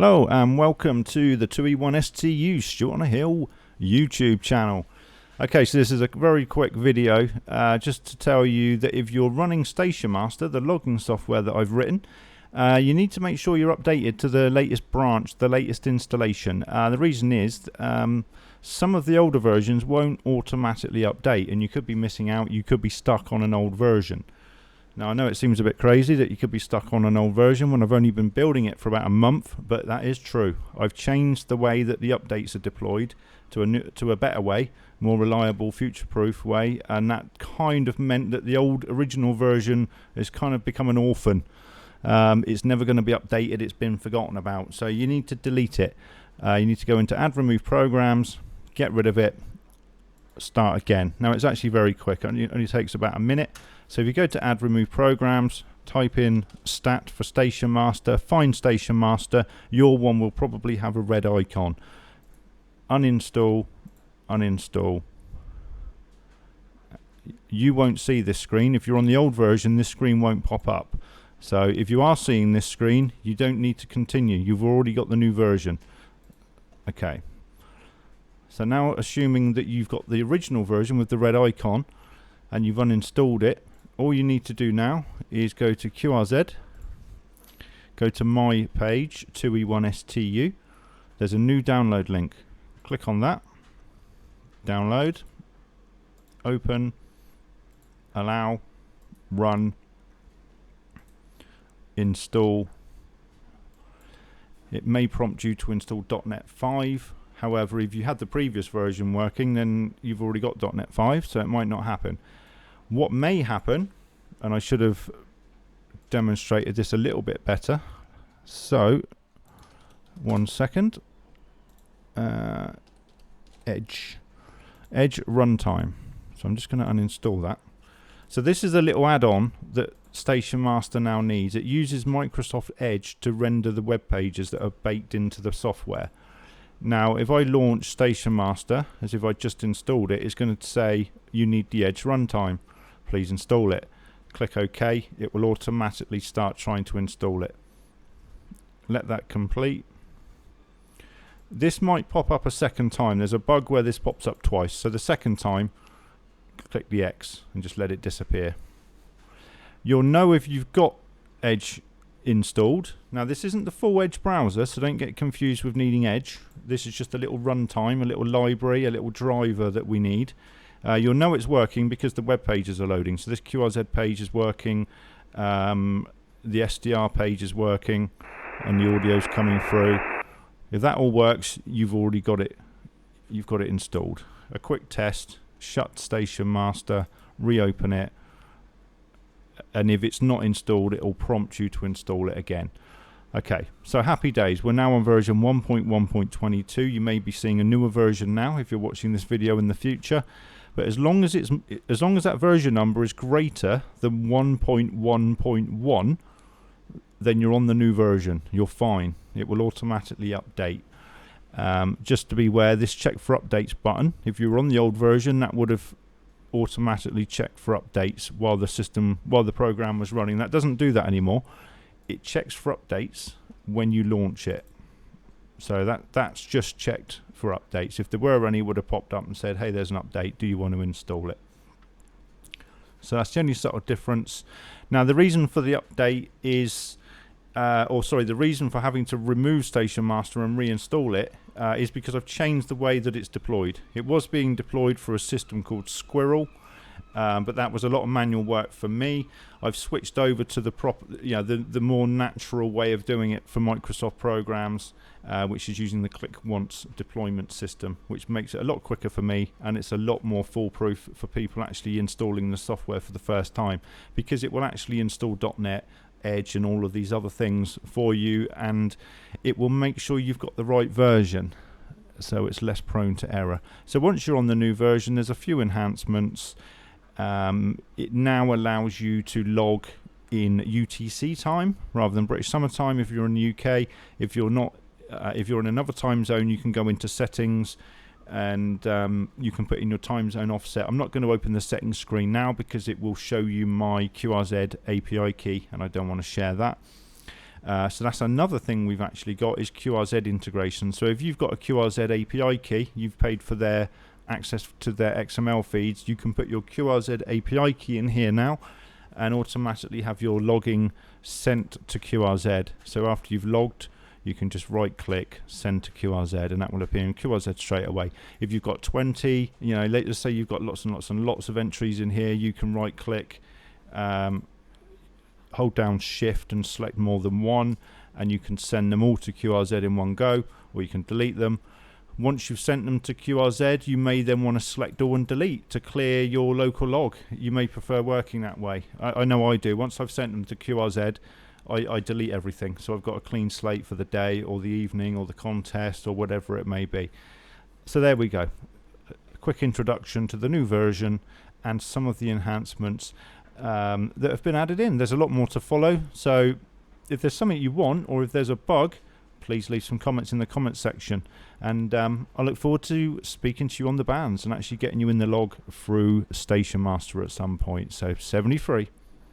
Hello and welcome to the 2E1STU Stuart on a Hill YouTube channel. Okay, so this is a very quick video just to tell you that if you're running Station Master, the logging software that I've written, you need to make sure you're updated to the latest branch, the latest installation. The reason is some of the older versions won't automatically update and you could be missing out, you could be stuck on an old version. Now I know it seems a bit crazy that you could be stuck on an old version when I've only been building it for about a month, but that is true. I've changed the way that the updates are deployed to a better way, more reliable, future-proof way, and that kind of meant that the old original version has kind of become an orphan. It's never going to be updated, it's been forgotten about, so you need to delete it. You need to go into Add Remove Programs, get rid of it, start again. Now it's actually very quick, it only takes about a minute. So if you go to Add Remove Programs, type in stat for Station Master, find Station Master, your one will probably have a red icon. Uninstall, uninstall. You won't see this screen. If you're on the old version, this screen won't pop up. So if you are seeing this screen, you don't need to continue. You've already got the new version. Okay. So now assuming that you've got the original version with the red icon and you've uninstalled it, all you need to do now is go to QRZ, go to my page, 2E1STU. There's a new download link. Click on that, download, open, allow, run, install. It may prompt you to install .NET 5. However, if you had the previous version working, then you've already got .NET 5, so it might not happen. What may happen, and I should have demonstrated this a little bit better. So, 1 second. Edge runtime. So I'm just going to uninstall that. So this is a little add-on that Station Master now needs. It uses Microsoft Edge to render the web pages that are baked into the software. Now, if I launch Station Master, as if I just installed it, it's going to say you need the Edge runtime. Please install it. Click OK. It will automatically start trying to install it. Let that complete. This might pop up a second time. There's a bug where this pops up twice. So the second time, click the X and just let it disappear. You'll know if you've got Edge installed. Now this isn't the full Edge browser, so don't get confused with needing Edge. This is just a little runtime, a little library, a little driver that we need. You'll know it's working because the web pages are loading. So this QRZ page is working, the SDR page is working, and the audio's coming through. If that all works, you've already got it. You've got it installed. A quick test, shut Station Master, reopen it, and if it's not installed, it will prompt you to install it again. Okay, so happy days. We're now on version 1.1.22. You may be seeing a newer version now if you're watching this video in the future. But as long as that version number is greater than 1.1.1, then you're on the new version. You're fine. It will automatically update. Just to be aware, this check for updates button, if you were on the old version, that would have automatically checked for updates while the program was running. That doesn't do that anymore. It checks for updates when you launch it. So that's just checked for updates. If there were any, it would have popped up and said, hey, there's an update, do you want to install it? So that's the only sort of difference. Now the reason for the update is, the reason for having to remove Station Master and reinstall it is because I've changed the way that it's deployed. It was being deployed for a system called Squirrel, but that was a lot of manual work for me. I've switched over to the more natural way of doing it for Microsoft programs, which is using the click once deployment system, which makes it a lot quicker for me, and it's a lot more foolproof for people actually installing the software for the first time, because it will actually install .NET, Edge and all of these other things for you, and it will make sure you've got the right version, so it's less prone to error. So once you're on the new version, there's a few enhancements. It now allows you to log in UTC time rather than British Summer Time if you're in the UK. If you're not, if you're in another time zone, you can go into settings and you can put in your time zone offset. I'm not going to open the settings screen now because it will show you my QRZ API key and I don't want to share that. So that's another thing we've actually got is QRZ integration. So if you've got a QRZ API key, you've paid for their access to their XML feeds, you can put your QRZ API key in here now and automatically have your logging sent to QRZ. So after you've logged, you can just right click, send to QRZ, and that will appear in QRZ straight away. If you've got 20, you know, let's say you've got lots and lots and lots of entries in here, you can right click, hold down shift and select more than one, and you can send them all to QRZ in one go, or you can delete them. Once you've sent them to QRZ, you may then want to select all and delete to clear your local log. You may prefer working that way. I know I do. Once I've sent them to QRZ, I delete everything. So I've got a clean slate for the day or the evening or the contest or whatever it may be. So there we go. A quick introduction to the new version and some of the enhancements that have been added in. There's a lot more to follow. So if there's something you want or if there's a bug, please leave some comments in the comments section, and I look forward to speaking to you on the bands and actually getting you in the log through Station Master at some point. So 73.